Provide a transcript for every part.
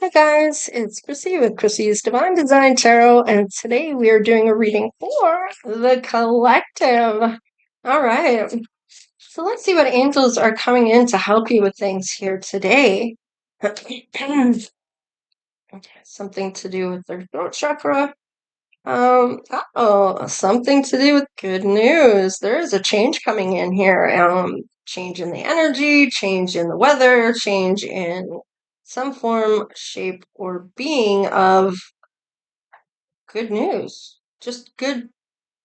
Hi guys, it's Chrissy with Chrissie's Divine Design Tarot, and today we are doing a reading for the collective. All right, so let's see what angels are coming in to help you with things here today. Something to do with their throat chakra. Something to do with good news. There is a change coming in here. Change in the energy, change in the weather, change in some form, shape, or being of good news. Just good,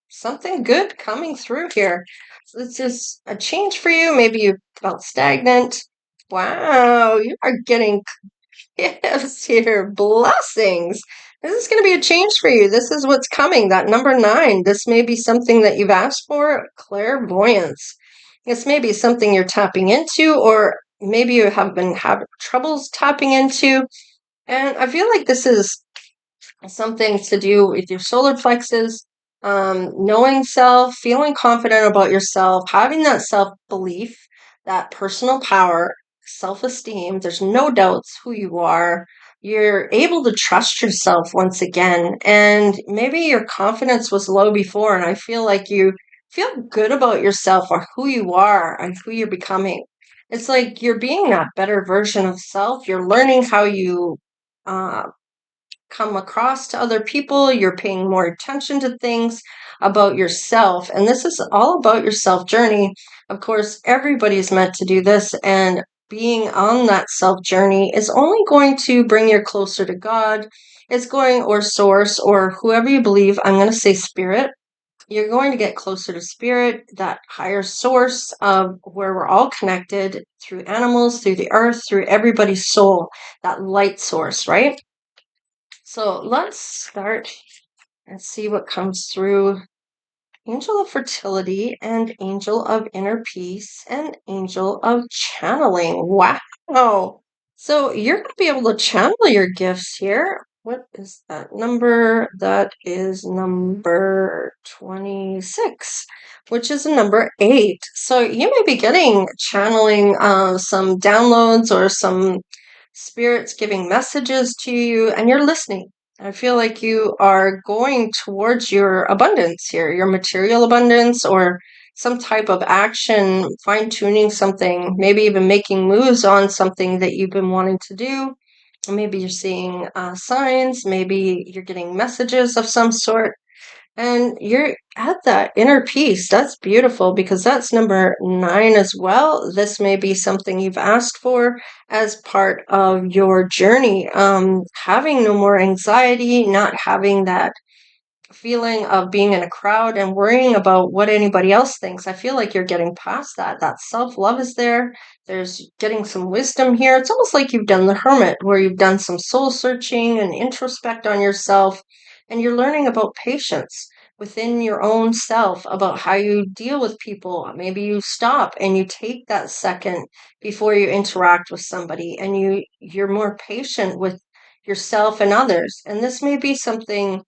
something good coming through here. So it's just a change for you. Maybe you felt stagnant. Wow, you are getting gifts here, blessings. This is going to be a change for you. This is what's coming. That number 9. This may be something that you've asked for, clairvoyance. This may be something you're tapping into, or maybe you have been having troubles tapping into. And I feel like this is something to do with your solar plexus, knowing self, feeling confident about yourself, having that self-belief, that personal power, self-esteem. There's no doubts who you are. You're able to trust yourself once again. And maybe your confidence was low before, and I feel like you feel good about yourself or who you are and who you're becoming. It's like you're being that better version of self. You're learning how you uh, come across to other people. You're paying more attention to things about yourself. And this is all about your self journey. Of course, everybody's meant to do this. And being on that self journey is only going to bring you closer to God. It's going, or source, or whoever you believe. I'm going to say spirit. You're going to get closer to spirit, that higher source of where we're all connected through animals, through the earth, through everybody's soul, that light source, right? So let's start and see what comes through. Angel of Fertility and Angel of Inner Peace and Angel of Channeling. Wow. So you're going to be able to channel your gifts here. What is that number? That is number 26, which is a number 8. So you may be getting channeling some downloads or some spirits giving messages to you, and you're listening. I feel like you are going towards your abundance here, your material abundance, or some type of action, fine tuning something, maybe even making moves on something that you've been wanting to do. Maybe you're seeing signs, maybe you're getting messages of some sort. And you're at that inner peace. That's beautiful because that's number 9 as well. This may be something you've asked for as part of your journey. Having no more anxiety, not having that feeling of being in a crowd and worrying about what anybody else thinks. I feel like you're getting past that. That self-love is there. There's getting some wisdom here. It's almost like you've done the hermit, where you've done some soul searching and introspect on yourself, and you're learning about patience within your own self, about how you deal with people. Maybe you stop and you take that second before you interact with somebody, and you're more patient with yourself and others. And this may be something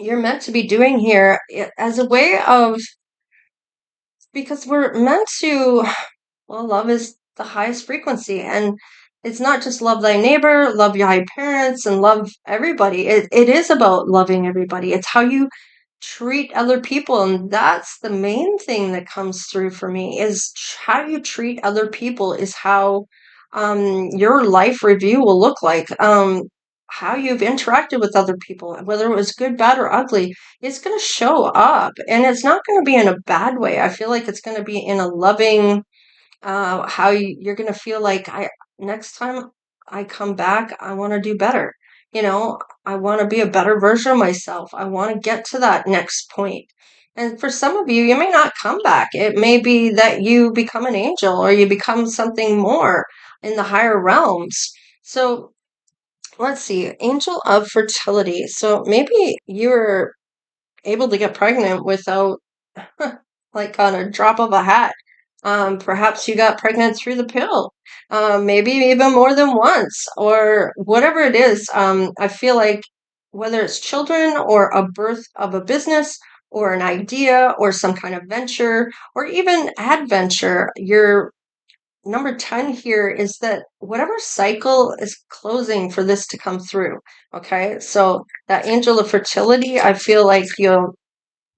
you're meant to be doing here as a way of, because we're meant to, well, love is the highest frequency, and it's not just love thy neighbor, love your parents, and love everybody. It is about loving everybody. It's how you treat other people, and that's the main thing that comes through for me, is how you treat other people is how your life review will look like. How you've interacted with other people, whether it was good, bad, or ugly, it's going to show up, and it's not going to be in a bad way. I feel like it's going to be in a loving, how you're going to feel like, I next time I come back, I want to do better. You know, I want to be a better version of myself. I want to get to that next point. And for some of you, you may not come back. It may be that you become an angel or you become something more in the higher realms. So let's see, Angel of Fertility. So maybe you were able to get pregnant without, like, on a drop of a hat. Perhaps you got pregnant through the pill, maybe even more than once, or whatever it is. I feel like whether it's children or a birth of a business or an idea or some kind of venture or even adventure, you're number 10 here is that whatever cycle is closing for this to come through. Okay. So that angel of fertility, I feel like you'll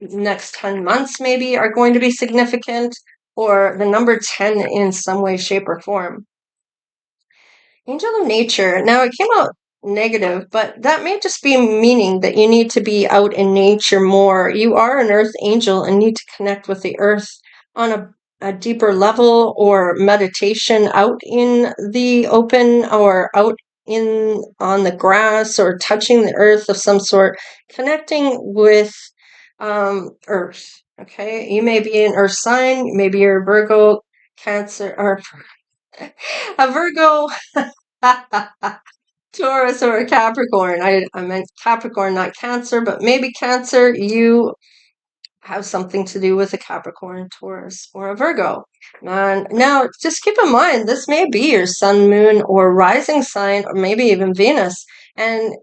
next 10 months maybe are going to be significant, or the number 10 in some way, shape, or form. Angel of nature. Now it came out negative, but that may just be meaning that you need to be out in nature more. You are an earth angel and need to connect with the earth on a deeper level, or meditation out in the open, or out in on the grass, or touching the earth of some sort, connecting with earth. Okay, you may be an earth sign, maybe you're a Virgo, Cancer, or a Virgo, Taurus, or a Capricorn. I meant Capricorn, not Cancer, but maybe Cancer, you have something to do with a Capricorn, Taurus, or a Virgo. And now, just keep in mind, this may be your sun, moon, or rising sign, or maybe even Venus. And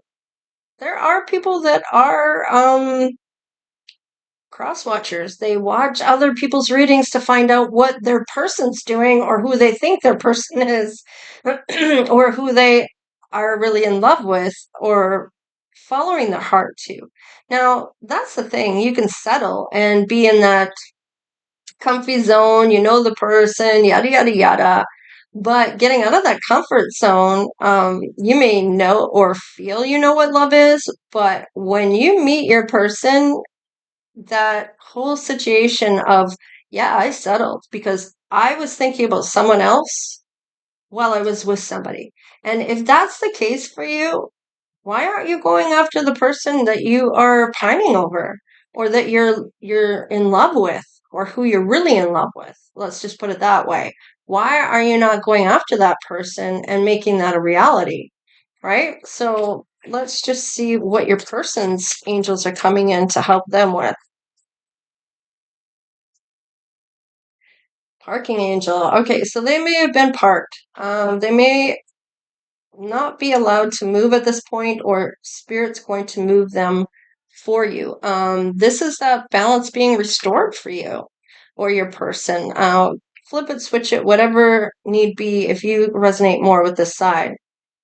there are people that are cross watchers. They watch other people's readings to find out what their person's doing, or who they think their person is, or who they are really in love with, or following their heart to. Now, that's the thing. You can settle and be in that comfy zone, you know the person, yada, yada, yada. But getting out of that comfort zone, you may know or feel you know what love is, but when you meet your person, that whole situation of, yeah, I settled because I was thinking about someone else while I was with somebody. And if that's the case for you, why aren't you going after the person that you are pining over, or that you're in love with, or who you're really in love with? Let's just put it that way. Why are you not going after that person and making that a reality? Right? So let's just see what your person's angels are coming in to help them with. Parking angel. Okay, so they may have been parked. They may not be allowed to move at this point, or spirit's going to move them for you. This is that balance being restored for you or your person. Flip it, switch it, whatever need be, if you resonate more with this side.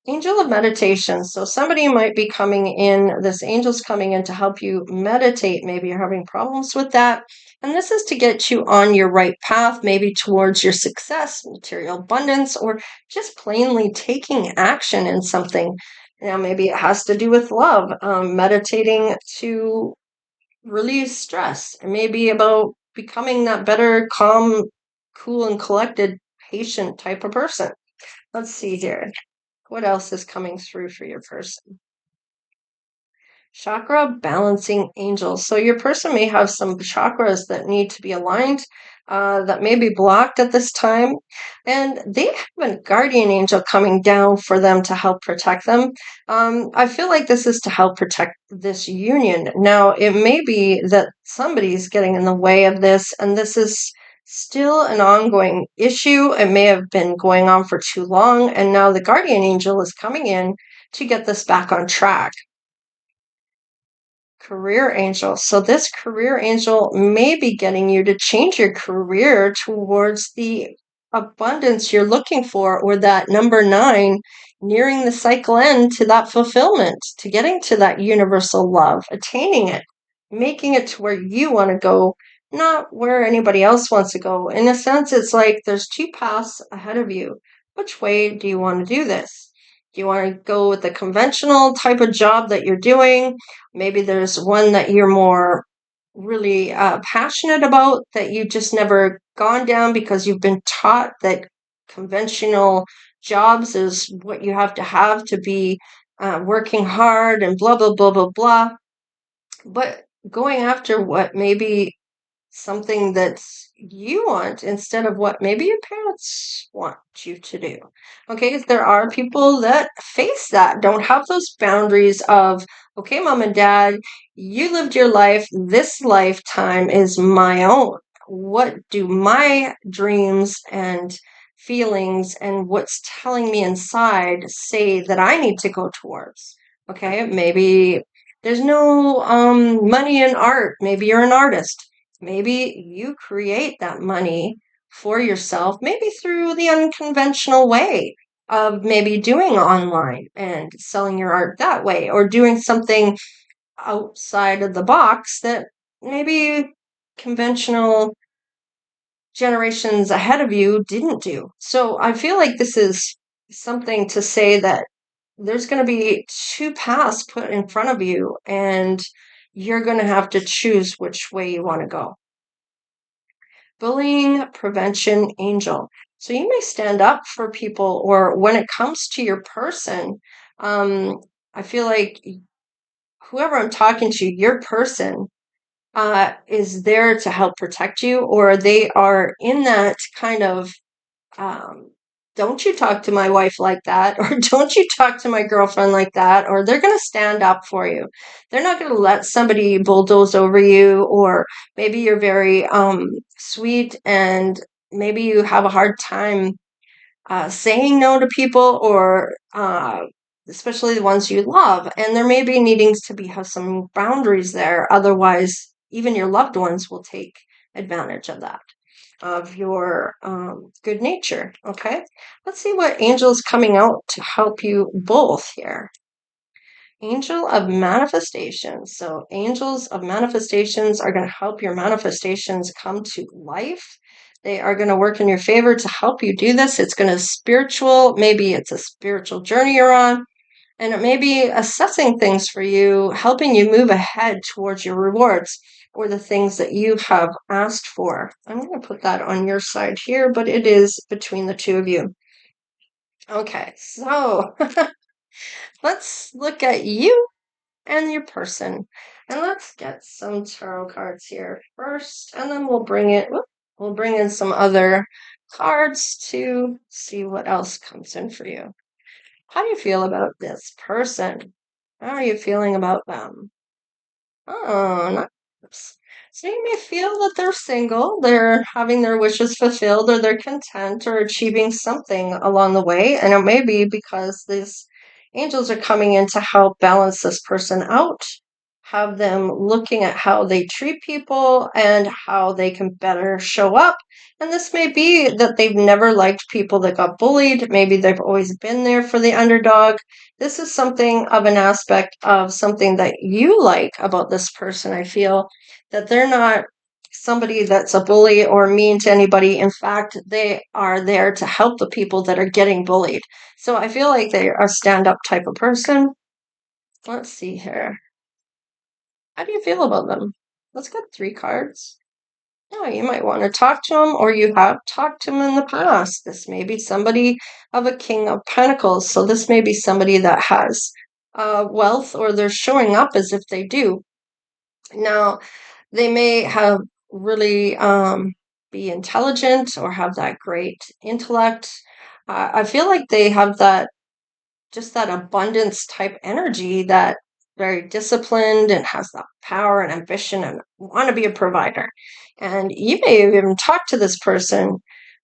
Angel of meditation. So somebody might be coming in, this angel's coming in to help you meditate. Maybe you're having problems with that. And this is to get you on your right path, maybe towards your success, material abundance, or just plainly taking action in something. Now, maybe it has to do with love, meditating to release stress. It may be about becoming that better, calm, cool, and collected, patient type of person. Let's see here. What else is coming through for your person? Chakra balancing angels. So your person may have some chakras that need to be aligned, that may be blocked at this time. And they have a guardian angel coming down for them to help protect them. I feel like this is to help protect this union. Now, it may be that somebody's getting in the way of this, and this is still an ongoing issue. It may have been going on for too long, and now the guardian angel is coming in to get this back on track. Career angel. So this career angel may be getting you to change your career towards the abundance you're looking for, or that number 9, nearing the cycle end to that fulfillment, to getting to that universal love, attaining it, making it to where you want to go, not where anybody else wants to go. In a sense, it's like there's 2 paths ahead of you. Which way do you want to do this? Do you want to go with the conventional type of job that you're doing? Maybe there's one that you're more really passionate about, that you just never gone down because you've been taught that conventional jobs is what you have to be working hard and blah, blah, blah, blah, blah. But going after what maybe something that you want instead of what maybe your parents want you to do. Okay, there are people that face that, don't have those boundaries of, okay, mom and dad, you lived your life, this lifetime is my own. What do my dreams and feelings and what's telling me inside say that I need to go towards? Okay, maybe there's no money in art. Maybe you're an artist. Maybe you create that money for yourself, maybe through the unconventional way of maybe doing online and selling your art that way, or doing something outside of the box that maybe conventional generations ahead of you didn't do. So I feel like this is something to say that there's going to be two paths put in front of you, and you're going to have to choose which way you want to go. Bullying prevention angel. So you may stand up for people, or when it comes to your person, I feel like whoever I'm talking to, your person is there to help protect you, or they are in that kind of um, don't you talk to my wife like that, or don't you talk to my girlfriend like that, or they're going to stand up for you. They're not going to let somebody bulldoze over you, or maybe you're very sweet and maybe you have a hard time saying no to people, or especially the ones you love, and there may be needing to be have some boundaries there. Otherwise, even your loved ones will take advantage of that, of your good nature. Okay, let's see what angel's coming out to help you both here. Angel of manifestations. So angels of manifestations are going to help your manifestations come to life. They are going to work in your favor to help you do this. It's going to spiritual, maybe it's a spiritual journey you're on, and it may be assessing things for you, helping you move ahead towards your rewards or the things that you have asked for. I'm going to put that on your side here, but it is between the two of you. Okay, so let's look at you and your person. And let's get some tarot cards here first, and then we'll bring in some other cards to see what else comes in for you. How do you feel about this person? How are you feeling about them? Oh, nice. So you may feel that they're single, they're having their wishes fulfilled, or they're content or achieving something along the way. And it may be because these angels are coming in to help balance this person out, have them looking at how they treat people and how they can better show up. And this may be that they've never liked people that got bullied. Maybe they've always been there for the underdog. This is something of an aspect of something that you like about this person. I feel that they're not somebody that's a bully or mean to anybody. In fact, they are there to help the people that are getting bullied. So I feel like they are a stand-up type of person. Let's see here. How do you feel about them? Let's get 3 cards. Oh, you might want to talk to them, or you have talked to them in the past. This may be somebody of a King of Pentacles. So this may be somebody that has wealth, or they're showing up as if they do. Now, they may have really be intelligent or have that great intellect. I feel like they have that just that abundance type energy, that very disciplined and has that power and ambition and want to be a provider. And you may even talk to this person.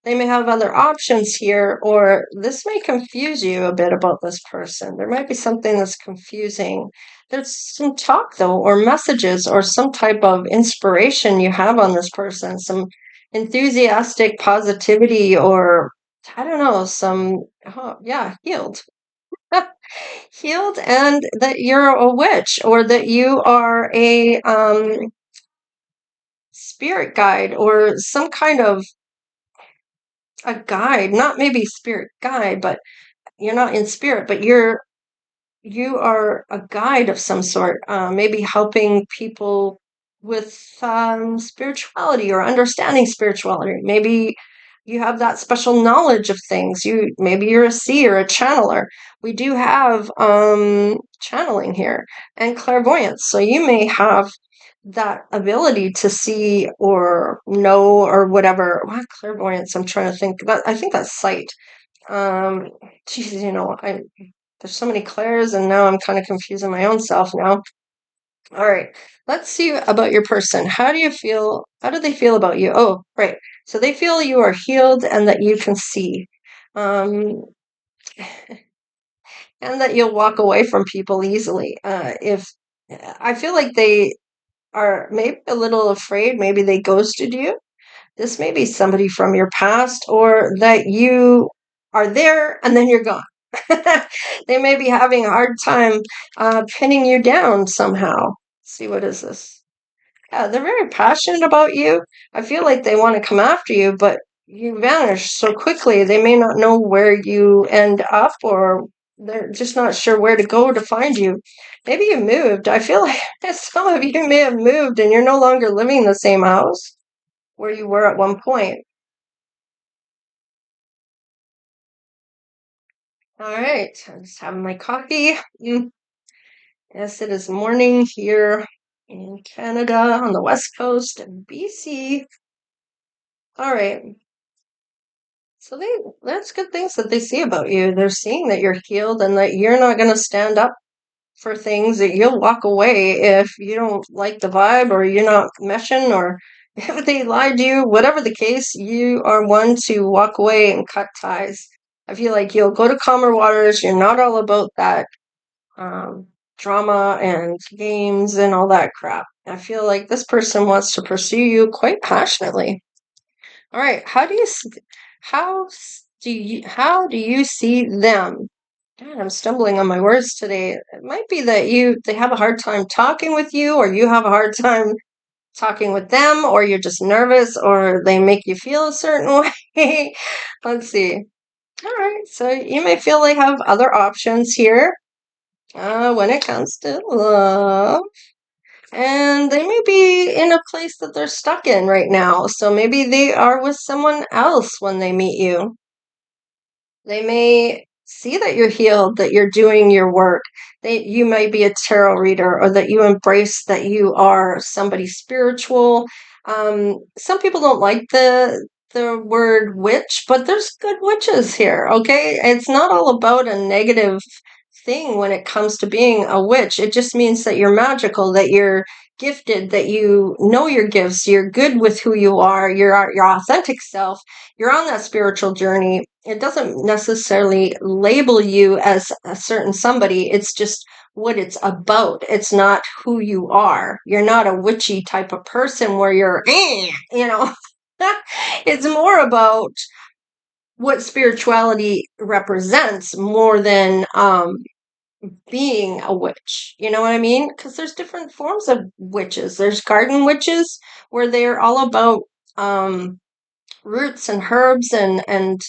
They may have other options here, or this may confuse you a bit about this person. There might be something that's confusing. There's some talk, though, or messages, or some type of inspiration you have on this person, some enthusiastic positivity, or I don't know, some, oh, yeah, healed. Healed, and that you're a witch, or that you are a spirit guide, or some kind of a guide, not maybe spirit guide, but you're not in spirit, but you are a guide of some sort, maybe helping people with spirituality or understanding spirituality. Maybe you have that special knowledge of things. Maybe you're a seer, a channeler. We do have channeling here, and clairvoyance. So you may have that ability to see or know or whatever. Well, clairvoyance, I'm trying to think. I think that's sight. Geez, there's so many Claires, and now I'm kind of confusing my own self now. All right, let's see about your person. How do you feel? How do they feel about you? Oh, right. So they feel you are healed and that you can see. Um, and that you'll walk away from people easily. If I feel like they are maybe a little afraid, maybe they ghosted you. This may be somebody from your past, or that you are there and then you're gone. They may be having a hard time pinning you down somehow. Let's see, what is this? Yeah, they're very passionate about you. I feel like they want to come after you, but you vanish so quickly. They may not know where you end up, or they're just not sure where to go to find you. Maybe you moved. I feel like some of you may have moved and you're no longer living in the same house where you were at one point. All right, I'm just having my coffee. Yes, it is morning here in Canada on the west coast of BC. All right. So that's good things that they see about you. They're seeing that you're healed and that you're not going to stand up for things, that you'll walk away if you don't like the vibe, or you're not meshing, or if they lied to you, whatever the case, you are one to walk away and cut ties. I feel like you'll go to calmer waters. You're not all about that um, drama and games and all that crap. I feel like this person wants to pursue you quite passionately. All right, how do you see them? God, I'm stumbling on my words today. It might be that they have a hard time talking with you, or you have a hard time talking with them, or you're just nervous, or they make you feel a certain way. Let's see. All right, so you may feel they have other options here when it comes to love. And they may be in a place that they're stuck in right now. So maybe they are with someone else when they meet you. They may see that you're healed, that you're doing your work, that you might be a tarot reader, or that you embrace that you are somebody spiritual. Some people don't like the word witch, but there's good witches here, okay? It's not all about a negative thing when it comes to being a witch. It just means that you're magical, that you're gifted, that you know your gifts, you're good with who you are, you're your authentic self, you're on that spiritual journey. It doesn't necessarily label you as a certain somebody. It's just what it's about. It's not who you are. You're not a witchy type of person where you're, you know. It's more about what spirituality represents more than being a witch. You know what I mean? Because there's different forms of witches. There's garden witches where they're all about roots and herbs and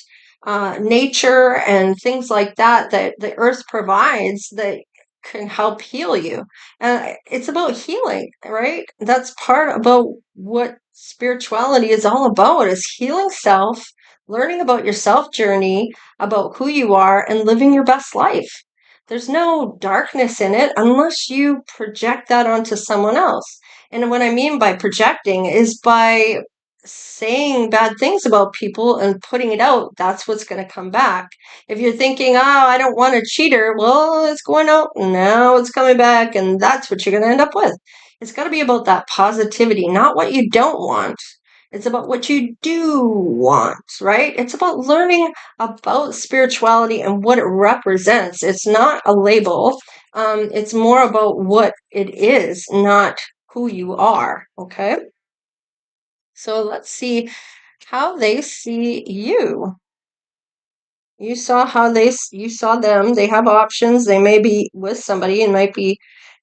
nature and things like that that the earth provides that can help heal you. It's about healing, right? That's part about what spirituality is all about, is healing self, learning about your self journey, about who you are, and living your best life. There's no darkness in it unless you project that onto someone else. And what I mean by projecting is by saying bad things about people and putting it out. That's what's going to come back. If you're thinking, oh, I don't want a cheater, well, it's going out, now it's coming back, and that's what you're going to end up with. It's got to be about that positivity, not what you don't want. It's about what you do want, right? It's about learning about spirituality and what it represents. It's not a label. It's more about what it is, not who you are, okay? So let's see how they see you. You saw you saw them. They have options. They may be with somebody and might be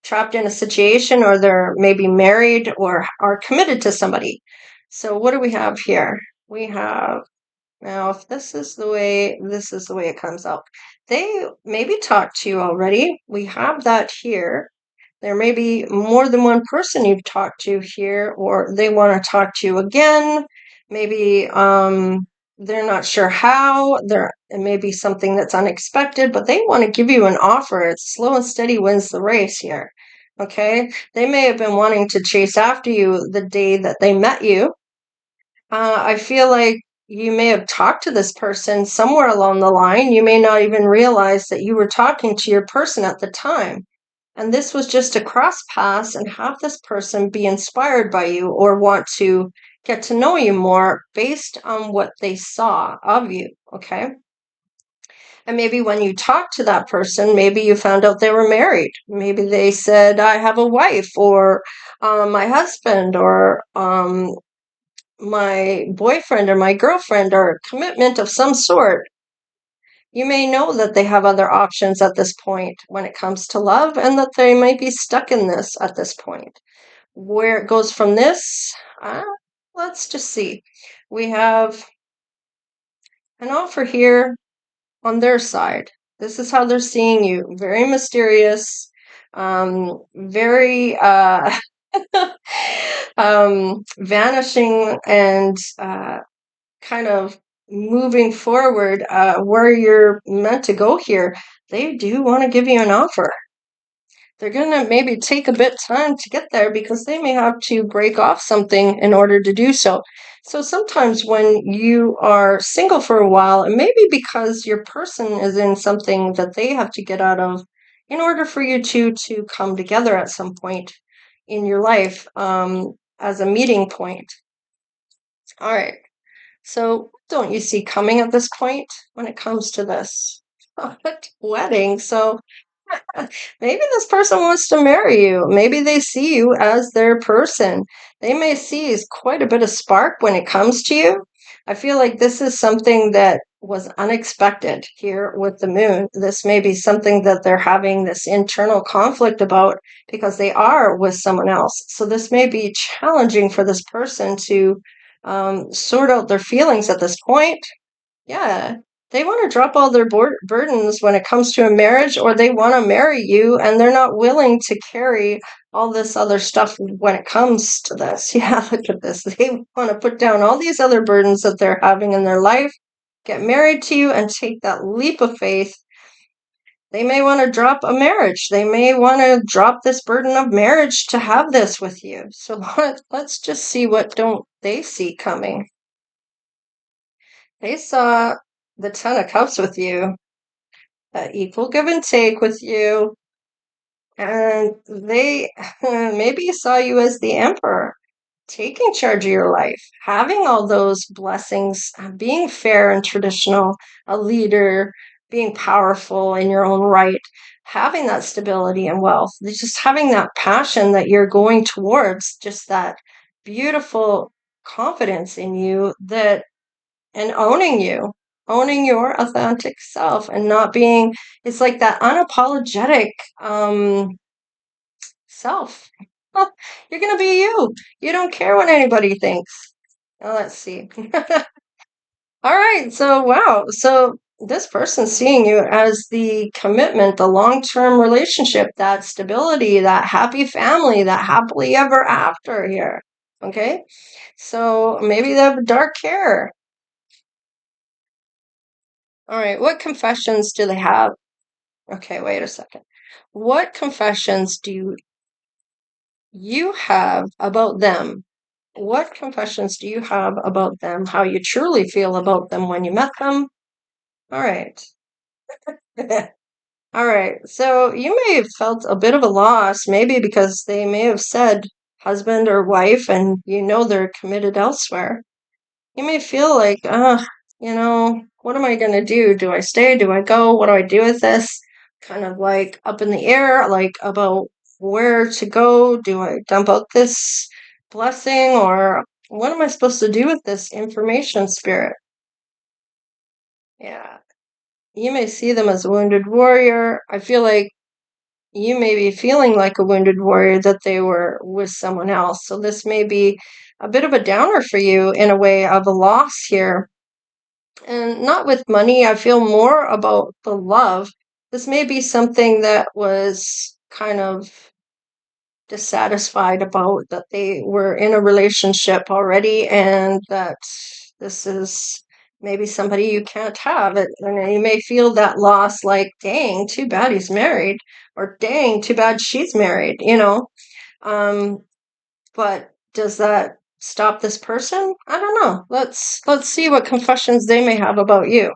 trapped in a situation, or they're maybe married or are committed to somebody. So what do we have here? We have, now if this is the way it comes out. They maybe talked to you already. We have that here. There may be more than one person you've talked to here, or they want to talk to you again. Maybe they're not sure how. It may be something that's unexpected, but they want to give you an offer. It's slow and steady wins the race here. Okay? They may have been wanting to chase after you the day that they met you. I feel like you may have talked to this person somewhere along the line. You may not even realize that you were talking to your person at the time. And this was just a cross pass, and have this person be inspired by you or want to get to know you more based on what they saw of you, okay? And maybe when you talked to that person, maybe you found out they were married. Maybe they said, I have a wife, or my husband, or my boyfriend or my girlfriend or a commitment of some sort, you may know that they have other options at this point when it comes to love and that they might be stuck in this at this point. Where it goes from this, uh, let's just see. We have an offer here on their side. This is how they're seeing you. Very mysterious, very vanishing and kind of moving forward where you're meant to go here. They do want to give you an offer. They're going to maybe take a bit time to get there because they may have to break off something in order to do so. So sometimes when you are single for a while, it may be because your person is in something that they have to get out of in order for you two to come together at some point in your life as a meeting point. All right. So don't you see coming at this point when it comes to this wedding? So maybe this person wants to marry you. Maybe they see you as their person. They may see quite a bit of spark when it comes to you. I feel like this is something that was unexpected here with the moon. This may be something that they're having this internal conflict about because they are with someone else. So this may be challenging for this person to sort out their feelings at this point. Yeah, they want to drop all their burdens when it comes to a marriage, or they want to marry you and they're not willing to carry all this other stuff when it comes to this. Yeah, look at this. They want to put down all these other burdens that they're having in their life, get married to you, and take that leap of faith. They may want to drop a marriage. They may want to drop this burden of marriage to have this with you. So let's just see what don't they see coming. They saw the Ten of Cups with you, equal give and take with you, and they maybe saw you as the Emperor, taking charge of your life, having all those blessings, being fair and traditional, a leader, being powerful in your own right, having that stability and wealth, just having that passion that you're going towards, just that beautiful confidence in you that and owning your authentic self and not being, it's like that unapologetic self. You're going to be you. You don't care what anybody thinks. Now, let's see. All right. So, wow. So, this person's seeing you as the commitment, the long term relationship, that stability, that happy family, that happily ever after here. Okay. So, maybe they have dark hair. All right. What confessions do they have? Okay, wait a second. What confessions do you have about them? What confessions do you have about them? How you truly feel about them when you met them? All right. All right. So you may have felt a bit of a loss, maybe because they may have said husband or wife and you know they're committed elsewhere. You may feel like, what am I going to do? Do I stay? Do I go? What do I do with this? Kind of like up in the air, like about where to go. Do I dump out this blessing or what am I supposed to do with this information, spirit? Yeah. You may see them as a wounded warrior. I feel like you may be feeling like a wounded warrior that they were with someone else. So this may be a bit of a downer for you in a way of a loss here. And not with money, I feel more about the love. This may be something that was kind of dissatisfied about that they were in a relationship already and that this is maybe somebody you can't have it, and you may feel that loss like, dang, too bad he's married, or dang, too bad she's married. um but does that stop this person? I don't know. Let's see what confessions they may have about you.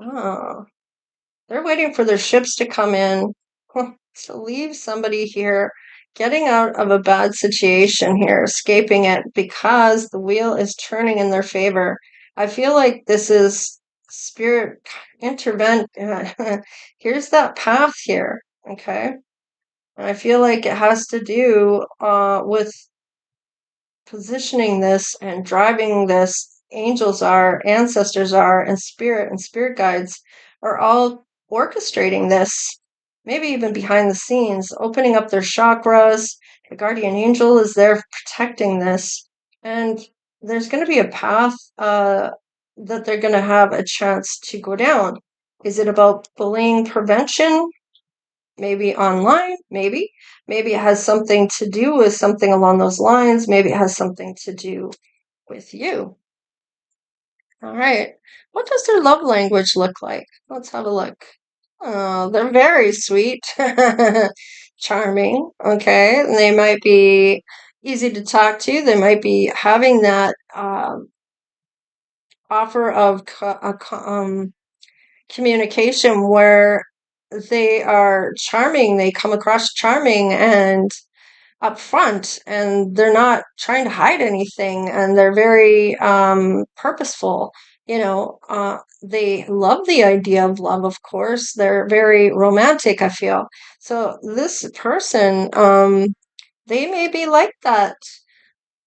Oh, they're waiting for their ships to come in to leave somebody here, getting out of a bad situation here, escaping it because the wheel is turning in their favor. I feel like this is spirit intervent. Here's that path here, okay? And I feel like it has to do with positioning this and driving this, angels are, ancestors are, and spirit guides are all orchestrating this, maybe even behind the scenes, opening up their chakras. The guardian angel is there protecting this. And there's going to be a path that they're going to have a chance to go down. Is it about bullying prevention? Maybe online, maybe. Maybe it has something to do with something along those lines. Maybe it has something to do with you. All right. What does their love language look like? Let's have a look. Oh, they're very sweet, charming. Okay. They might be easy to talk to. They might be having that offer of communication where they are charming, they come across charming and upfront, and they're not trying to hide anything, and they're very purposeful. They love the idea of love, of course. They're very romantic, I feel. So this person, they may be like that.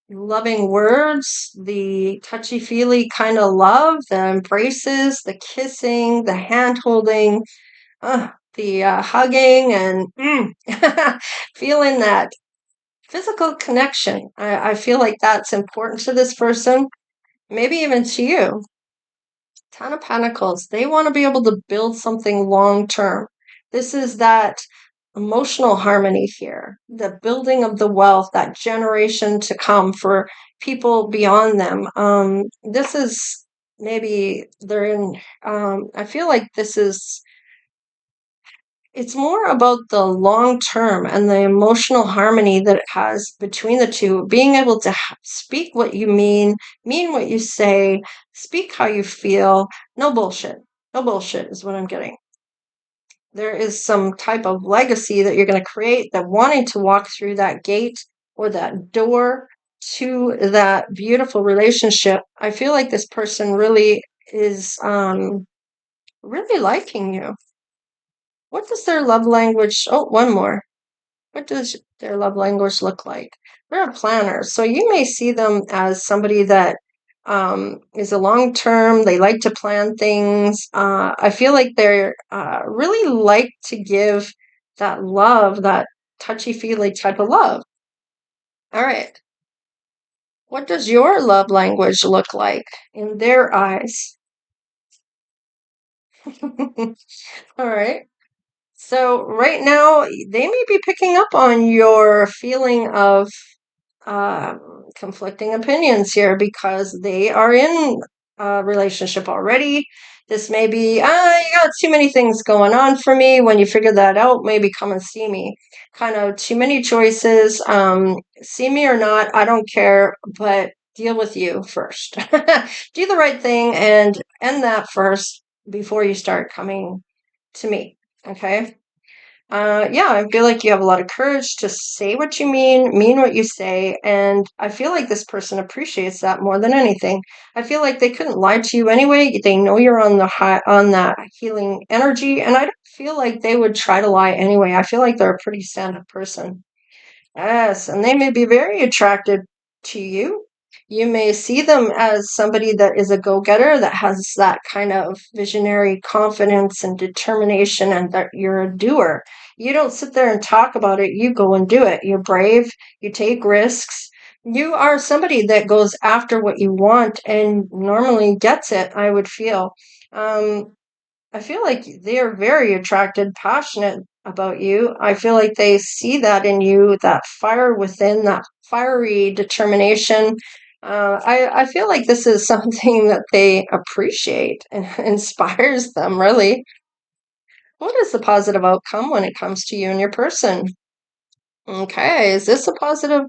Loving words, the touchy-feely kind of love, the embraces, the kissing, the hand-holding, the hugging, and feeling that physical connection. I feel like that's important to this person, maybe even to you. Ten of Pentacles, they want to be able to build something long term. This is that emotional harmony here, the building of the wealth, that generation to come for people beyond them. This is maybe they're in, I feel like it's more about the long term and the emotional harmony that it has between the two, being able to speak what you mean what you say, speak how you feel. No bullshit. No bullshit is what I'm getting. There is some type of legacy that you're going to create, that wanting to walk through that gate or that door to that beautiful relationship. I feel like this person really is really liking you. What does their love language? Oh, one more. What does their love language look like? They're a planner. So you may see them as somebody that is a long term. They like to plan things. I feel like they're really like to give that love, that touchy feely type of love. All right. What does your love language look like in their eyes? All right. So right now, they may be picking up on your feeling of conflicting opinions here, because they are in a relationship already. This may be, you got too many things going on for me. When you figure that out, maybe come and see me. Kind of too many choices. See me or not, I don't care, but deal with you first. Do the right thing and end that first before you start coming to me. Okay. Yeah, I feel like you have a lot of courage to say what you mean what you say, and I feel like this person appreciates that more than anything. I feel like they couldn't lie to you anyway. They know you're on the high, on that healing energy, and I don't feel like they would try to lie anyway. I feel like they're a pretty stand-up person. Yes, and they may be very attracted to you. You may see them as somebody that is a go-getter, that has that kind of visionary confidence and determination, and that you're a doer. You don't sit there and talk about it, you go and do it. You're brave, you take risks. You are somebody that goes after what you want and normally gets it, I would feel. Um, I feel like they are very attracted, passionate about you. I feel like they see that in you, that fire within, that fiery determination. I feel like this is something that they appreciate and inspires them, really. What is the positive outcome when it comes to you and your person? Okay, is this a positive?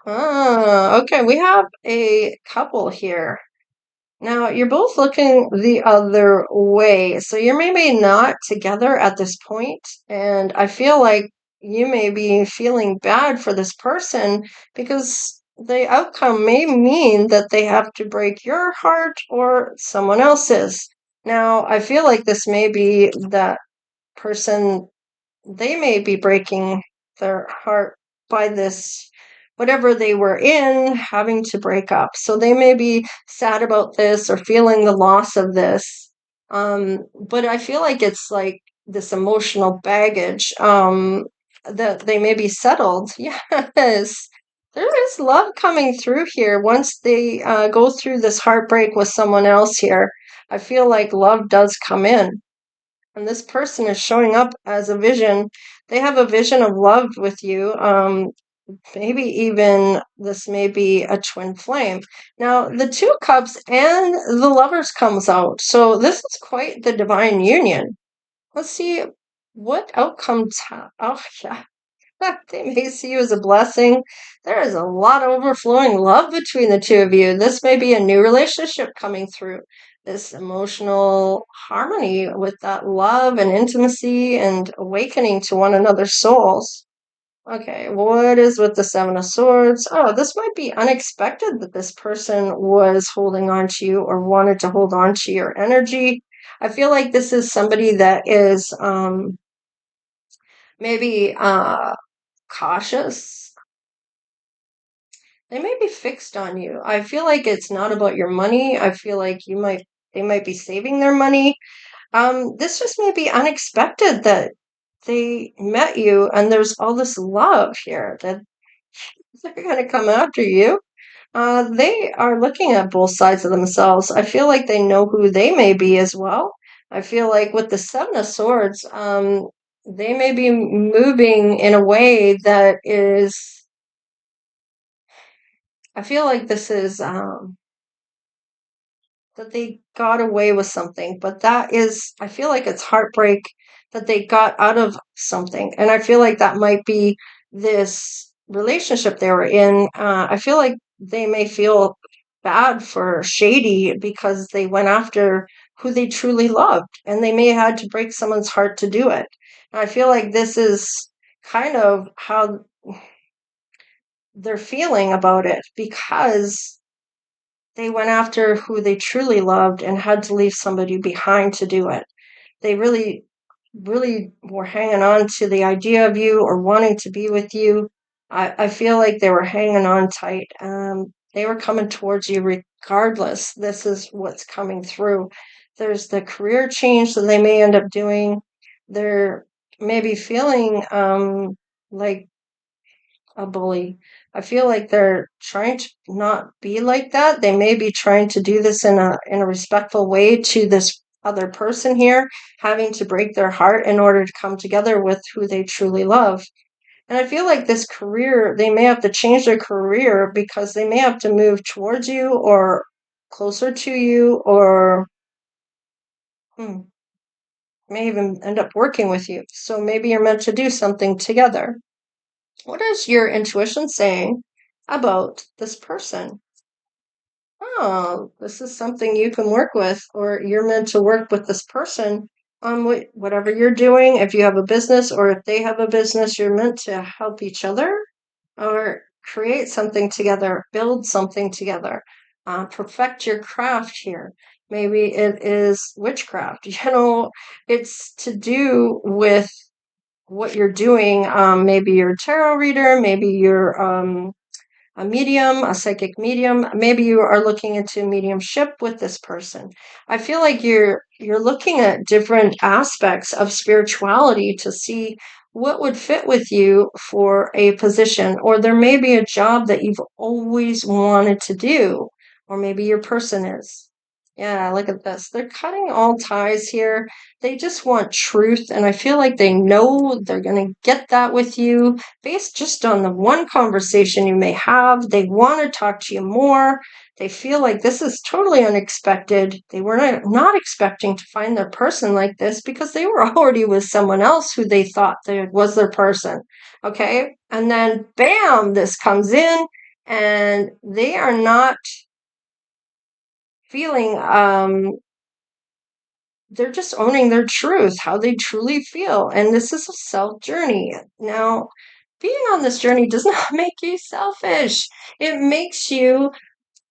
Okay, we have a couple here. Now, you're both looking the other way, so you're maybe not together at this point, and I feel like you may be feeling bad for this person because the outcome may mean that they have to break your heart or someone else's. Now, I feel like this may be that person, they may be breaking their heart by this whatever they were in having to break up. So they may be sad about this or feeling the loss of this. But I feel like it's like this emotional baggage that they may be settled. Yes, there is love coming through here once they go through this heartbreak with someone else here. I feel like love does come in. And this person is showing up as a vision. They have a vision of love with you. Maybe even this may be a twin flame. Now, the Two Cups and the Lovers comes out. So this is quite the divine union. Let's see what outcomes. Oh, yeah. They may see you as a blessing. There is a lot of overflowing love between the two of you. This may be a new relationship coming through. This emotional harmony with that love and intimacy and awakening to one another's souls. Okay, what is with the Seven of Swords? Oh, this might be unexpected that this person was holding on to you or wanted to hold on to your energy. I feel like this is somebody that is maybe cautious. They may be fixed on you. I feel like it's not about your money. I feel like they might be saving their money. This just may be unexpected that they met you and there's all this love here that they're going to come after you. They are looking at both sides of themselves. I feel like they know who they may be as well. I feel like with the Seven of Swords, they may be moving in a way that is, I feel like this is that they got away with something, but that is, I feel like it's heartbreak that they got out of something. And I feel like that might be this relationship they were in. I feel like they may feel bad for Shady because they went after who they truly loved and they may have had to break someone's heart to do it. And I feel like this is kind of how they're feeling about it because they went after who they truly loved and had to leave somebody behind to do it. They really, really were hanging on to the idea of you or wanting to be with you. I feel like they were hanging on tight. They were coming towards you regardless. This is what's coming through. There's the career change that they may end up doing. They're maybe feeling like a bully. I feel like they're trying to not be like that. They may be trying to do this in a respectful way to this other person here, having to break their heart in order to come together with who they truly love. And I feel like this career, they may have to change their career because they may have to move towards you or closer to you or may even end up working with you. So maybe you're meant to do something together. What is your intuition saying about this person? Oh, this is something you can work with, or you're meant to work with this person on whatever you're doing. If you have a business or if they have a business, you're meant to help each other or create something together, build something together, perfect your craft here. Maybe it is witchcraft. It's to do with what you're doing. Maybe you're a tarot reader, maybe you're a medium, a psychic medium. Maybe you are looking into mediumship with this person. I feel like you're looking at different aspects of spirituality to see what would fit with you for a position, or there may be a job that you've always wanted to do, or maybe your person is. Yeah, look at this. They're cutting all ties here. They just want truth, and I feel like they know they're going to get that with you based just on the one conversation you may have. They want to talk to you more. They feel like this is totally unexpected. They were not expecting to find their person like this because they were already with someone else who they thought was their person. Okay. And then bam, this comes in and they are not feeling, they're just owning their truth, how they truly feel. And this is a self journey. Now, being on this journey does not make you selfish. It makes you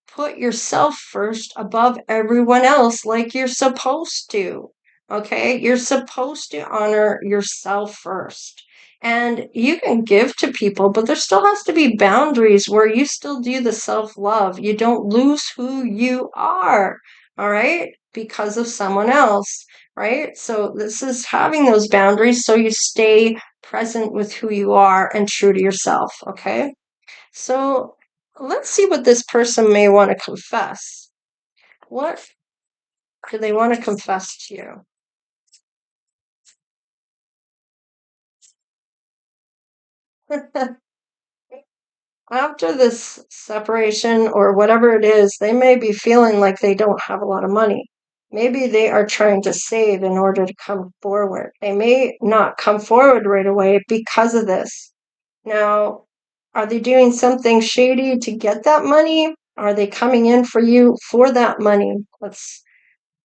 put yourself first above everyone else like you're supposed to. Okay, you're supposed to honor yourself first. And you can give to people, but there still has to be boundaries where you still do the self-love. You don't lose who you are, all right, because of someone else, right? So this is having those boundaries so you stay present with who you are and true to yourself, okay? So let's see what this person may want to confess. What do they want to confess to you? After this separation or whatever it is, they may be feeling like they don't have a lot of money. Maybe they are trying to save in order to come forward. They may not come forward right away because of this. Now, are they doing something shady to get that money? Are they coming in for you for that money? Let's,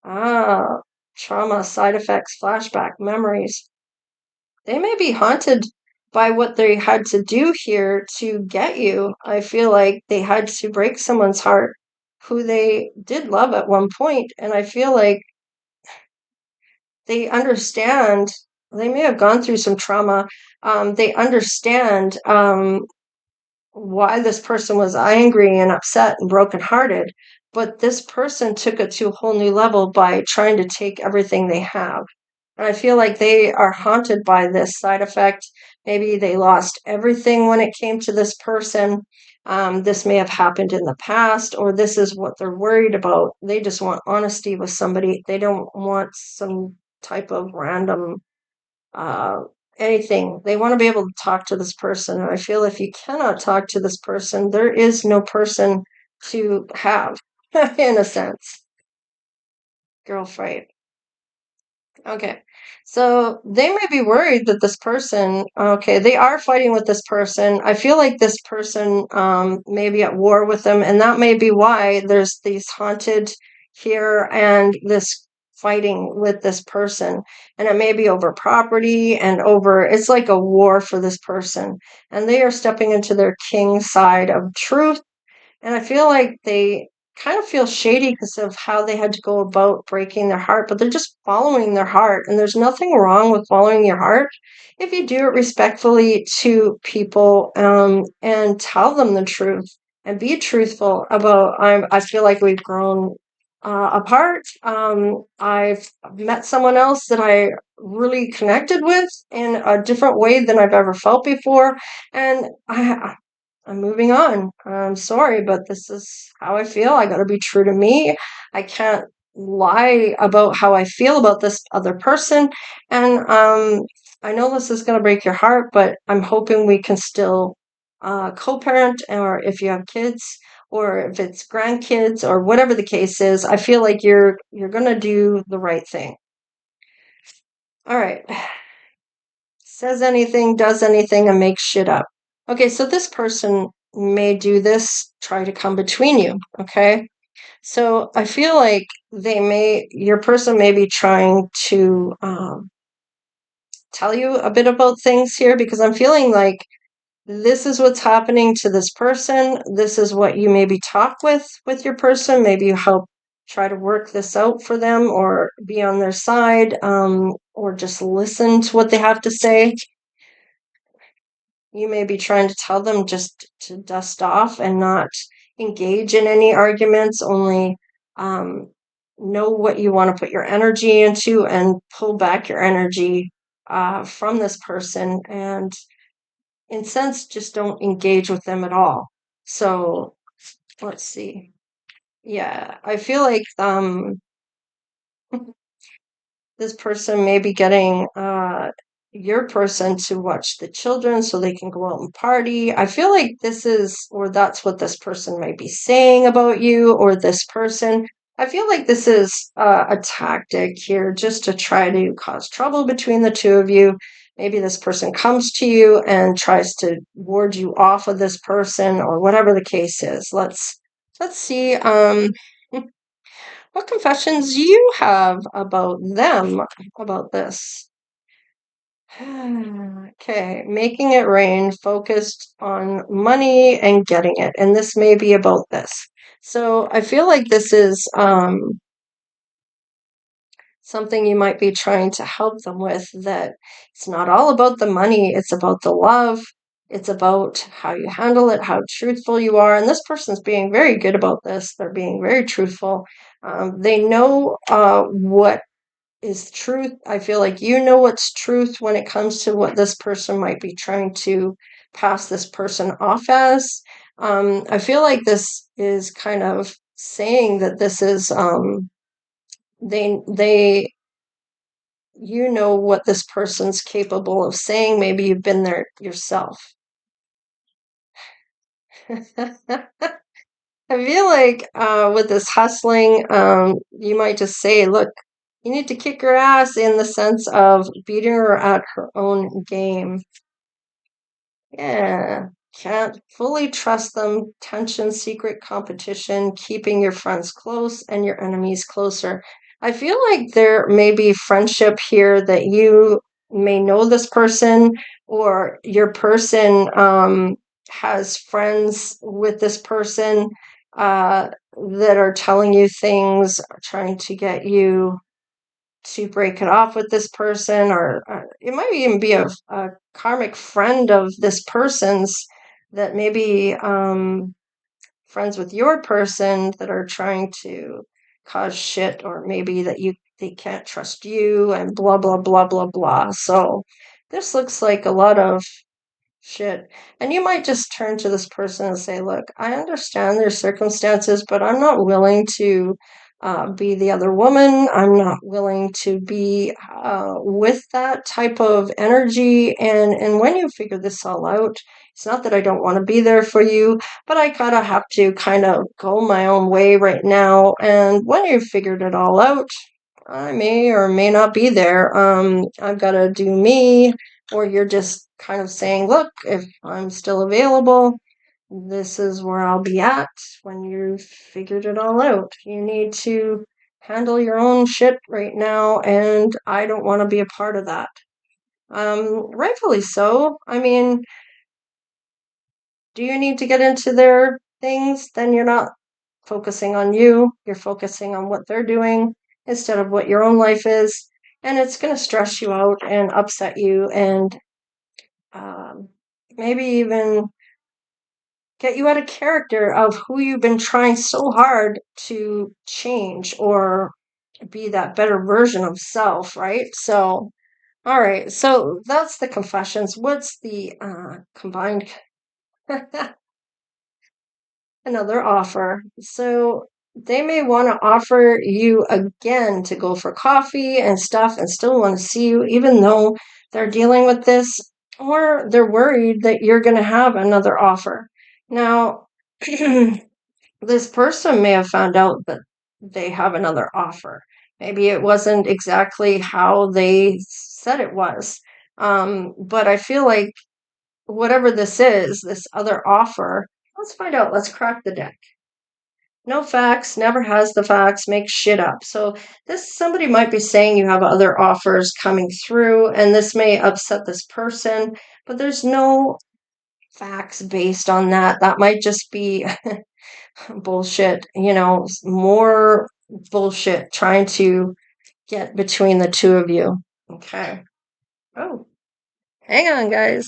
ah, trauma, side effects, flashback, memories. They may be haunted by what they had to do here to get you. I feel like they had to break someone's heart who they did love at one point, and I feel like they understand. They may have gone through some trauma. They understand why this person was angry and upset and brokenhearted, but this person took it to a whole new level by trying to take everything they have. And I feel like they are haunted by this side effect. Maybe they lost everything when it came to this person. This may have happened in the past, or this is what they're worried about. They just want honesty with somebody. They don't want some type of random uh, anything. They want to be able to talk to this person. And I feel if you cannot talk to this person, there is no person to have, in a sense. Girl fight. Okay. So they may be worried that this person, okay, they are fighting with this person. I feel like this person may be at war with them, and that may be why there's these haunted here and this fighting with this person. And it may be over property and over, it's like a war for this person. And they are stepping into their king side of truth, and I feel like they kind of feel shady because of how they had to go about breaking their heart, but they're just following their heart. And there's nothing wrong with following your heart if you do it respectfully to people and tell them the truth and be truthful about. I feel like we've grown apart. I've met someone else that I really connected with in a different way than I've ever felt before. And I'm moving on. I'm sorry, but this is how I feel. I got to be true to me. I can't lie about how I feel about this other person. And I know this is going to break your heart, but I'm hoping we can still co-parent, or if you have kids, or if it's grandkids, or whatever the case is. I feel like you're going to do the right thing. All right. Says anything, does anything, and makes shit up. Okay, so this person may do this, try to come between you. Okay, so I feel like your person may be trying to tell you a bit about things here, because I'm feeling like this is what's happening to this person. This is what you maybe talk with your person. Maybe you help try to work this out for them, or be on their side, or just listen to what they have to say. You may be trying to tell them just to dust off and not engage in any arguments, only know what you want to put your energy into and pull back your energy from this person. And in sense, just don't engage with them at all. So let's see. Yeah, I feel like this person may be getting your person to watch the children so they can go out and party. I feel like this is, or that's what this person might be saying about you, or this person. I feel like this is a tactic here just to try to cause trouble between the two of you. Maybe this person comes to you and tries to ward you off of this person, or whatever the case is. Let's see. What confessions do you have about them about this? Okay, making it rain, focused on money and getting it. And this may be about this. So I feel like this is something you might be trying to help them with, that it's not all about the money, it's about the love, it's about how you handle it, how truthful you are. And this person's being very good about this. They're being very truthful. They know what is truth. I feel like you know what's truth when it comes to what this person might be trying to pass this person off as. I feel like this is kind of saying that this is they you know what this person's capable of saying. Maybe you've been there yourself. I feel like with this hustling, you might just say, look, you need to kick her ass, in the sense of beating her at her own game. Yeah, can't fully trust them. Tension, secret competition, keeping your friends close and your enemies closer. I feel like there may be friendship here, that you may know this person, or your person has friends with this person that are telling you things, trying to get you to break it off with this person, or it might even be a karmic friend of this person's, that maybe friends with your person, that are trying to cause shit, or maybe that they can't trust you, and blah blah blah blah blah. So this looks like a lot of shit. And you might just turn to this person and say, look, I understand their circumstances, but I'm not willing to be the other woman. I'm not willing to be with that type of energy. And when you figure this all out, it's not that I don't want to be there for you, but I gotta have to kind of go my own way right now. And when you've figured it all out, I may or may not be there. I've got to do me. Or you're just kind of saying, look, if I'm still available, this is where I'll be at when you've figured it all out. You need to handle your own shit right now, and I don't want to be a part of that. Rightfully so. I mean, do you need to get into their things? Then you're not focusing on you, you're focusing on what they're doing instead of what your own life is. And it's going to stress you out and upset you, and um, maybe even get you out of character of who you've been trying so hard to change, or be that better version of self, right? So, all right, so that's the confessions. What's the combined? Another offer. So they may want to offer you again to go for coffee and stuff, and still want to see you, even though they're dealing with this, or they're worried that you're going to have another offer. Now, this person may have found out that they have another offer. Maybe it wasn't exactly how they said it was. But I feel like whatever this is, this other offer, let's find out. Let's crack the deck. No facts, never has the facts, makes shit up. So this, somebody might be saying you have other offers coming through, and this may upset this person, but there's no facts based on that. That might just be bullshit, more bullshit trying to get between the two of you. Okay. Oh, hang on, guys.